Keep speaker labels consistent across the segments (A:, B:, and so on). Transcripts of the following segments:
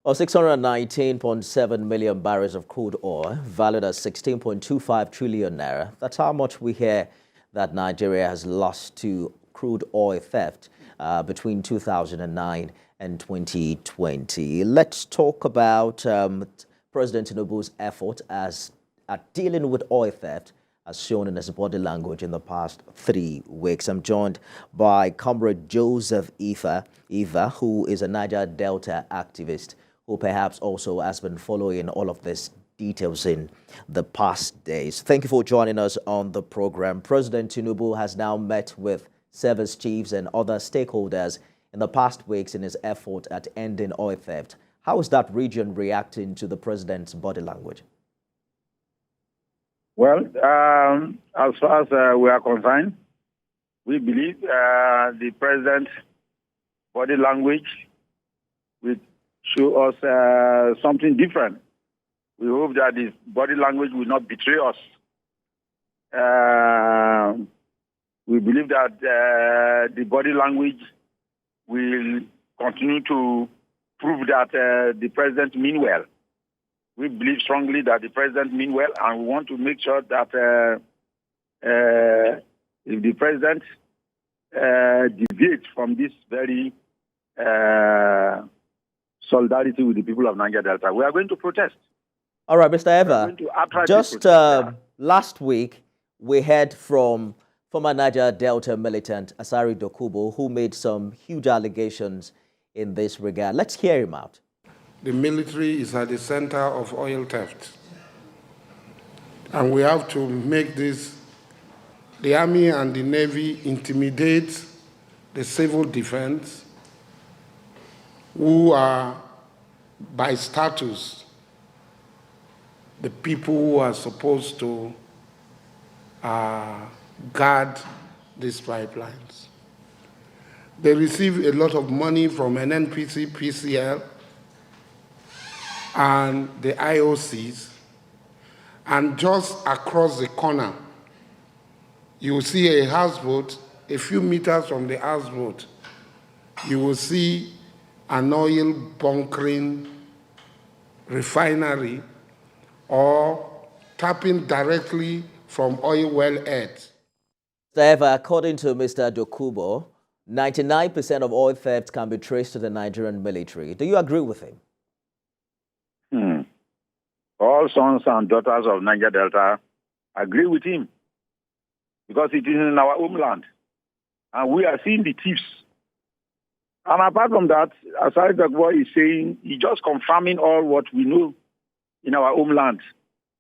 A: Or 619.7 million barrels of crude oil, valued at 16.25 trillion naira. That's how much we hear that Nigeria has lost to crude oil theft between 2009 and 2020. Let's talk about President Tinubu's effort at dealing with oil theft, as shown in his body language in the past 3 weeks. I'm joined by Comrade Joseph Evah, who is a Niger Delta activist, who perhaps also has been following all of these details in the past days. Thank you for joining us on the program. President Tinubu has now met with service chiefs and other stakeholders in the past weeks in his effort at ending oil theft. How is that region reacting to the president's body language?
B: Well, as far as we are concerned, we believe the president's body language will show us something different. We hope that his body language will not betray us. We believe that the body language will continue to prove that the president means well. We believe strongly that the president means well, and we want to make sure that if the president deviates from this very solidarity with the people of Niger Delta, we are going to protest.
A: All right, Mr. Evah, just last week, we heard from former Niger Delta militant Asari Dokubo, who made some huge allegations in this regard. Let's hear him out.
C: The military is at the center of oil theft. And we have to make this, the army and the navy intimidate the civil defense, who are by status the people who are supposed to guard these pipelines. They receive a lot of money from NNPC, PCL, and the IOCs, and just across the corner, you will see a houseboat. A few meters from the houseboat, you will see an oil bunkering refinery or tapping directly from oil well heads.
A: However, according to Mr. Dokubo, 99% of oil theft can be traced to the Nigerian military. Do you agree with him?
B: All sons and daughters of Niger Delta agree with him, because it is in our homeland, and we are seeing the thieves. And apart from that, as Dokubo is saying, he's just confirming all what we know in our homeland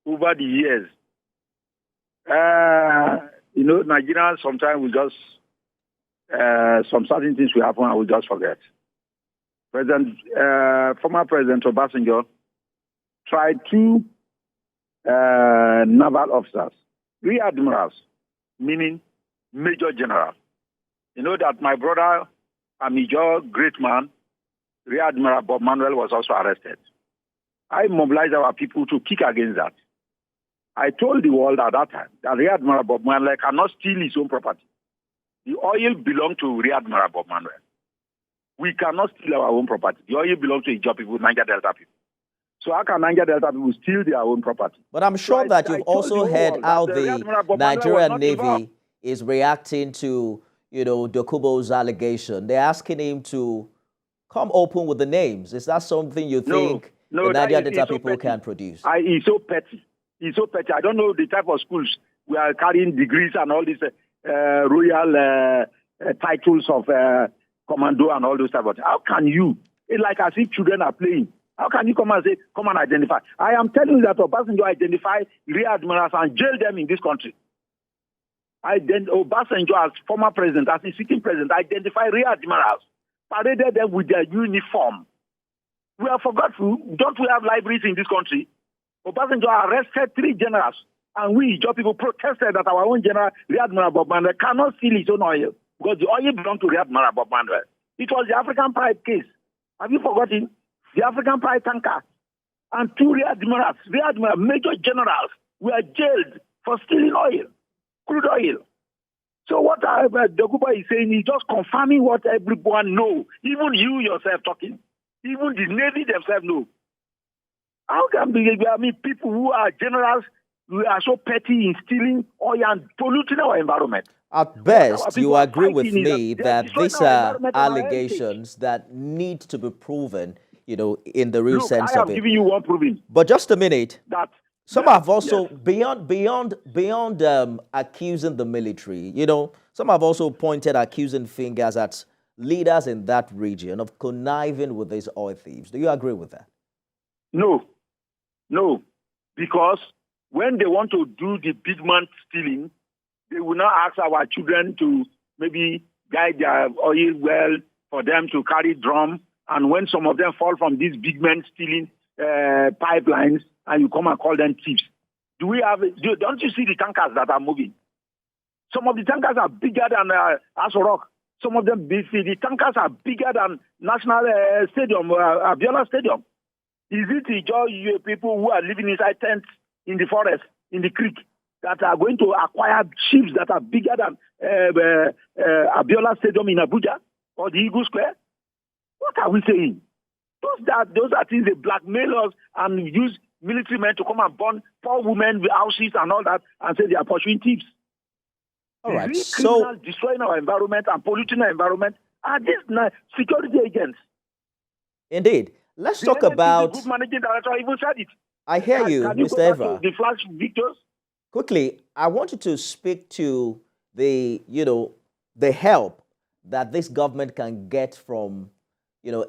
B: over the years. Nigerians sometimes we just, some certain things will happen and we just forget. Former President Obasanjo tried 2 naval officers, 3 admirals, meaning major general. You know that my brother, a major great man, Rear Admiral Bob Manuel, was also arrested. I mobilized our people to kick against that. I told the world at that time that Rear Admiral Bob Manuel cannot steal his own property. The oil belonged to Rear Admiral Bob Manuel. We cannot steal our own property. The oil belongs to Ijaw people, Niger Delta people. So how can Niger Delta people steal their own property?
A: But I'm sure that you've also heard how the Nigerian Navy is reacting to, Dokubo's allegation. They're asking him to come open with the names. Is that something you think the Niger Delta people can produce?
B: He's so petty. He's so petty. I don't know the type of schools we are carrying degrees and all these royal titles of commando and all those type of things. How can you? It's like as if children are playing. How can you come and say, come and identify? I am telling you that Obasanjo identified rear admirals and jailed them in this country. Obasanjo, as former president, as the sitting president, identified rear admirals, paraded them with their uniform. We are forgetful. Don't we have libraries in this country? Obasanjo arrested 3 generals, and we, Ijaw people, protested that our own general, Rear Admiral Bob Manuel, cannot steal his own oil, because the oil belonged to Rear Admiral Bob Manuel. It was the African Pride case. Have you forgotten? The African Pride tanker and 2 Rear Admirals, major generals, were jailed for stealing oil, crude oil. So what Dokubo is saying is just confirming what everyone knows, even you yourself talking. Even the Navy themselves know. How can people who are generals, who are so petty in stealing oil and polluting our environment?
A: At best, you agree with
B: fighting is
A: me that these are allegations that need to be proven, in the real
B: Look,
A: sense
B: I
A: of
B: am
A: it.
B: giving you one proving.
A: But just a minute.
B: That
A: Some have also, beyond accusing the military, some have also pointed accusing fingers at leaders in that region of conniving with these oil thieves. Do you agree with that?
B: No, because when they want to do the big man stealing, they will not ask our children to maybe guide their oil well for them to carry drum. And when some of them fall from these big men stealing pipelines, and you come and call them thieves. Don't you see the tankers that are moving? Some of the tankers are bigger than Aso Rock. Some of them, the tankers are bigger than National Stadium, Abiola Stadium. Is it just people who are living inside tents in the forest, in the creek, that are going to acquire ships that are bigger than Abiola Stadium in Abuja or the Eagle Square? What are we saying? Those are things they blackmail us and use military men to come and burn poor women with houses and all that and say they are pursuing thieves.
A: All right,
B: criminals destroying our environment and polluting our environment are these security agents.
A: Indeed. Let's talk about...
B: The group managing director even said it.
A: I hear you, Mr. Evah.
B: The flash victors.
A: Quickly, I want you to speak to the help that this government can get from,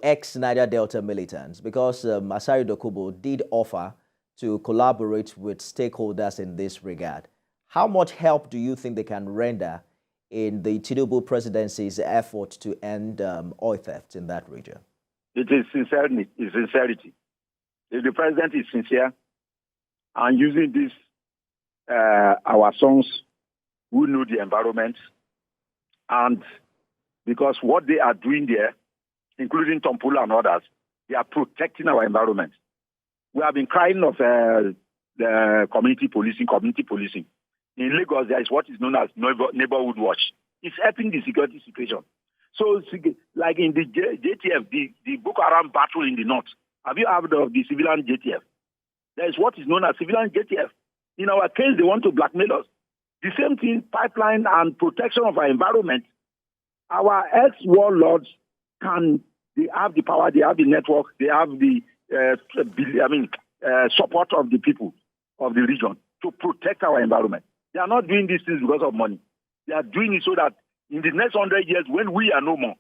A: ex-Niger Delta militants, because Masari Dokubo did offer to collaborate with stakeholders in this regard. How much help do you think they can render in the Tinubu presidency's effort to end oil theft in that region?
B: It is sincerity. If the president is sincere and using this, our sons who know the environment, and because what they are doing there, including Tompula and others, they are protecting our environment. We have been crying of the community policing. In Lagos, there is what is known as neighborhood watch. It's helping the security situation. So, like in the JTF, the Boko Haram battle in the north, have you heard of the civilian JTF? There is what is known as civilian JTF. In our case, they want to blackmail us. The same thing, pipeline and protection of our environment. Our ex-warlords they have the power, they have the network, they have the support of the people of the region to protect our environment. They are not doing these things because of money. They are doing it so that in the next 100 years, when we are no more,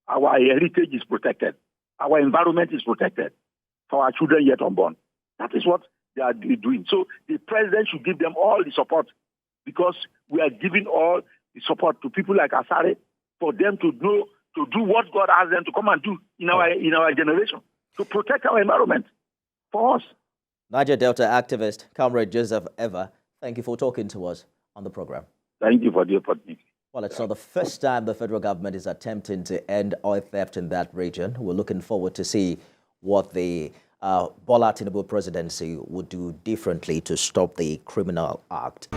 B: our heritage is protected. Our environment is protected for our children yet unborn. That is what they are doing. So the president should give them all the support, because we are giving all the support to people like Asare for them to do what God asked them to come and do in our generation, to protect our environment for us.
A: Niger Delta activist, Comrade Joseph Evah, thank you for talking to us on the program.
B: Thank you for the opportunity.
A: Well, it's not the first time the federal government is attempting to end oil theft in that region. We're looking forward to see what the Bola Tinubu presidency would do differently to stop the criminal act.